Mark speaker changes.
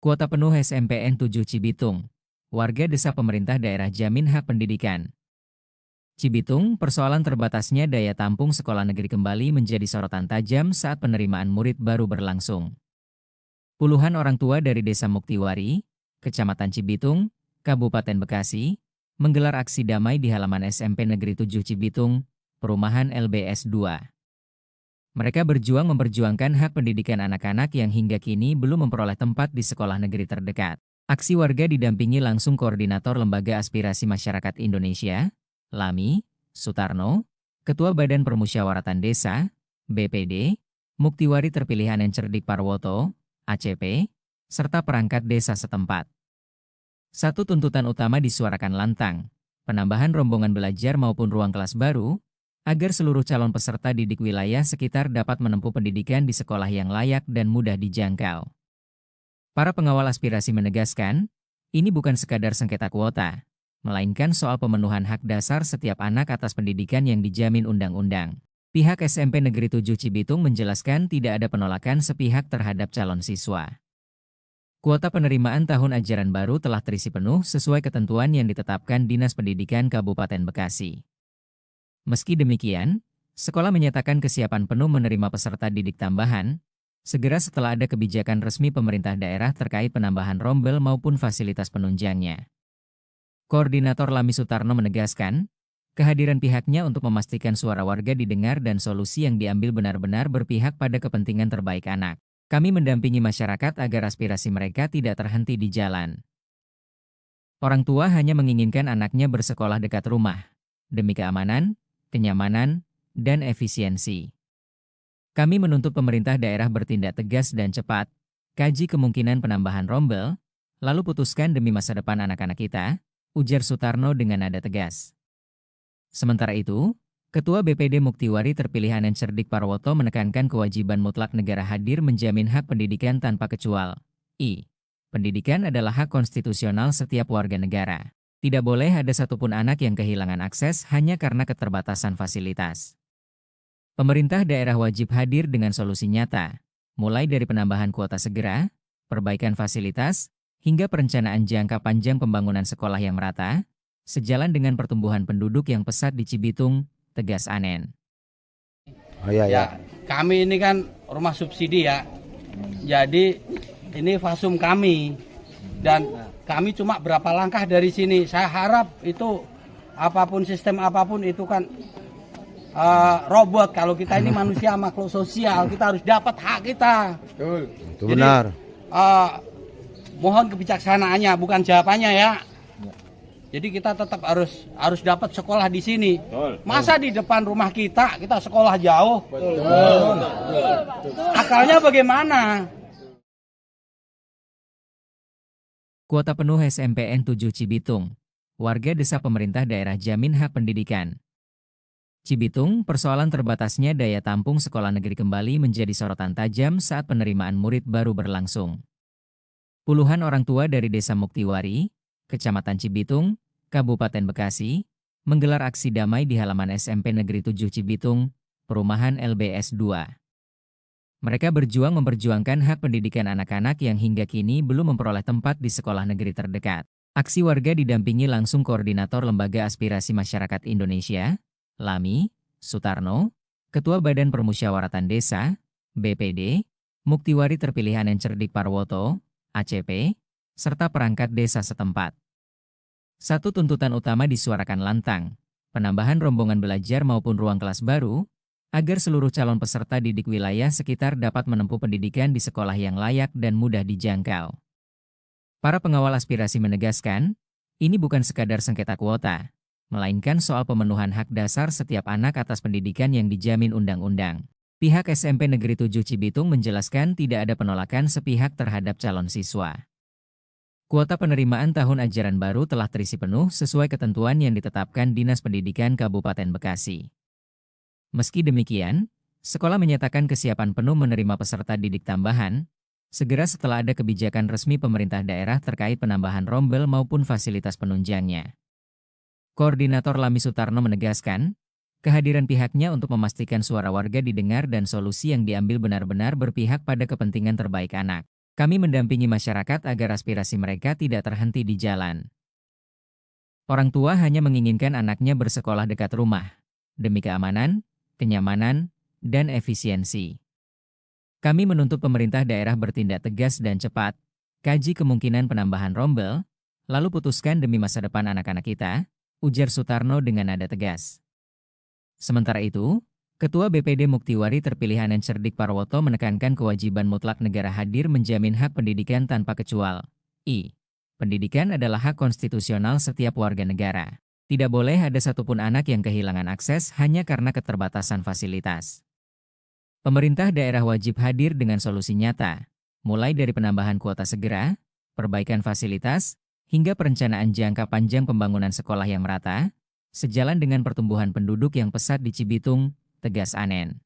Speaker 1: Kuota penuh SMPN 7 Cibitung. Warga desa pemerintah daerah jamin hak pendidikan. Cibitung, persoalan terbatasnya daya tampung sekolah negeri kembali menjadi sorotan tajam saat penerimaan murid baru berlangsung. Puluhan orang tua dari Desa Muktiwari, Kecamatan Cibitung, Kabupaten Bekasi, menggelar aksi damai di halaman SMP Negeri 7 Cibitung, Perumahan LBS 2. Mereka berjuang memperjuangkan hak pendidikan anak-anak yang hingga kini belum memperoleh tempat di sekolah negeri terdekat. Aksi warga didampingi langsung Koordinator Lembaga Aspirasi Masyarakat Indonesia, Lami Sutarno, Ketua Badan Permusyawaratan Desa, BPD, Muktiwari Terpilih Anen Cerdik Parwoto, ACP, serta perangkat desa setempat. Satu tuntutan utama disuarakan lantang, penambahan rombongan belajar maupun ruang kelas baru, agar seluruh calon peserta didik wilayah sekitar dapat menempuh pendidikan di sekolah yang layak dan mudah dijangkau. Para pengawal aspirasi menegaskan, ini bukan sekadar sengketa kuota, melainkan soal pemenuhan hak dasar setiap anak atas pendidikan yang dijamin undang-undang. Pihak SMP Negeri 7 Cibitung menjelaskan tidak ada penolakan sepihak terhadap calon siswa. Kuota penerimaan tahun ajaran baru telah terisi penuh sesuai ketentuan yang ditetapkan Dinas Pendidikan Kabupaten Bekasi. Meski demikian, sekolah menyatakan kesiapan penuh menerima peserta didik tambahan, segera setelah ada kebijakan resmi pemerintah daerah terkait penambahan rombel maupun fasilitas penunjangnya. Koordinator Lami Sutarno menegaskan, kehadiran pihaknya untuk memastikan suara warga didengar dan solusi yang diambil benar-benar berpihak pada kepentingan terbaik anak. Kami mendampingi masyarakat agar aspirasi mereka tidak terhenti di jalan. Orang tua hanya menginginkan anaknya bersekolah dekat rumah, demi keamanan, kenyamanan, dan efisiensi. Kami menuntut pemerintah daerah bertindak tegas dan cepat, kaji kemungkinan penambahan rombel, lalu putuskan demi masa depan anak-anak kita, ujar Sutarno dengan nada tegas. Sementara itu, Ketua BPD Muktiwari Terpilih Anen Cerdik Parwoto menekankan kewajiban mutlak negara hadir menjamin hak pendidikan tanpa kecuali. Pendidikan adalah hak konstitusional setiap warga negara. Tidak boleh ada satupun anak yang kehilangan akses hanya karena keterbatasan fasilitas. Pemerintah daerah wajib hadir dengan solusi nyata, mulai dari penambahan kuota segera, perbaikan fasilitas, hingga perencanaan jangka panjang pembangunan sekolah yang merata, sejalan dengan pertumbuhan penduduk yang pesat di Cibitung, tegas Anen.
Speaker 2: Oh iya, ya.
Speaker 3: Kami ini kan rumah subsidi ya, jadi ini fasum kami dan kami cuma berapa langkah dari sini. Saya harap itu apapun sistem apapun itu kan robot. Kalau kita ini manusia makhluk sosial, kita harus dapat hak kita.
Speaker 2: Betul. Itu
Speaker 3: jadi,
Speaker 2: benar.
Speaker 3: Mohon kebijaksanaannya, bukan jawabannya ya. Jadi kita tetap harus dapat sekolah di sini. Masa di depan rumah kita sekolah jauh? Betul. Akalnya bagaimana?
Speaker 1: Kuota penuh SMPN 7 Cibitung. Warga desa pemerintah daerah jamin hak pendidikan. Cibitung, persoalan terbatasnya daya tampung sekolah negeri kembali menjadi sorotan tajam saat penerimaan murid baru berlangsung. Puluhan orang tua dari Desa Muktiwari, Kecamatan Cibitung, Kabupaten Bekasi, menggelar aksi damai di halaman SMP Negeri 7 Cibitung, Perumahan LBS 2. Mereka berjuang memperjuangkan hak pendidikan anak-anak yang hingga kini belum memperoleh tempat di sekolah negeri terdekat. Aksi warga didampingi langsung Koordinator Lembaga Aspirasi Masyarakat Indonesia, Lami Sutarno, Ketua Badan Permusyawaratan Desa, BPD, Muktiwari Terpilih Anen Cerdik Parwoto, ACP, serta perangkat desa setempat. Satu tuntutan utama disuarakan lantang, penambahan rombongan belajar maupun ruang kelas baru, agar seluruh calon peserta didik wilayah sekitar dapat menempuh pendidikan di sekolah yang layak dan mudah dijangkau. Para pengawal aspirasi menegaskan, ini bukan sekadar sengketa kuota, melainkan soal pemenuhan hak dasar setiap anak atas pendidikan yang dijamin undang-undang. Pihak SMP Negeri 7 Cibitung menjelaskan tidak ada penolakan sepihak terhadap calon siswa. Kuota penerimaan tahun ajaran baru telah terisi penuh sesuai ketentuan yang ditetapkan Dinas Pendidikan Kabupaten Bekasi. Meski demikian, sekolah menyatakan kesiapan penuh menerima peserta didik tambahan, segera setelah ada kebijakan resmi pemerintah daerah terkait penambahan rombel maupun fasilitas penunjangnya. Koordinator Lami Sutarno menegaskan, kehadiran pihaknya untuk memastikan suara warga didengar dan solusi yang diambil benar-benar berpihak pada kepentingan terbaik anak. Kami mendampingi masyarakat agar aspirasi mereka tidak terhenti di jalan. Orang tua hanya menginginkan anaknya bersekolah dekat rumah, demi keamanan, kenyamanan, dan efisiensi. Kami menuntut pemerintah daerah bertindak tegas dan cepat, kaji kemungkinan penambahan rombel, lalu putuskan demi masa depan anak-anak kita, ujar Sutarno dengan nada tegas. Sementara itu, Ketua BPD Muktiwari terpilih Anen Cerdik Parwoto menekankan kewajiban mutlak negara hadir menjamin hak pendidikan tanpa kecuali. Pendidikan adalah hak konstitusional setiap warga negara. Tidak boleh ada satupun anak yang kehilangan akses hanya karena keterbatasan fasilitas. Pemerintah daerah wajib hadir dengan solusi nyata, mulai dari penambahan kuota segera, perbaikan fasilitas, hingga perencanaan jangka panjang pembangunan sekolah yang merata, sejalan dengan pertumbuhan penduduk yang pesat di Cibitung, tegas Anen.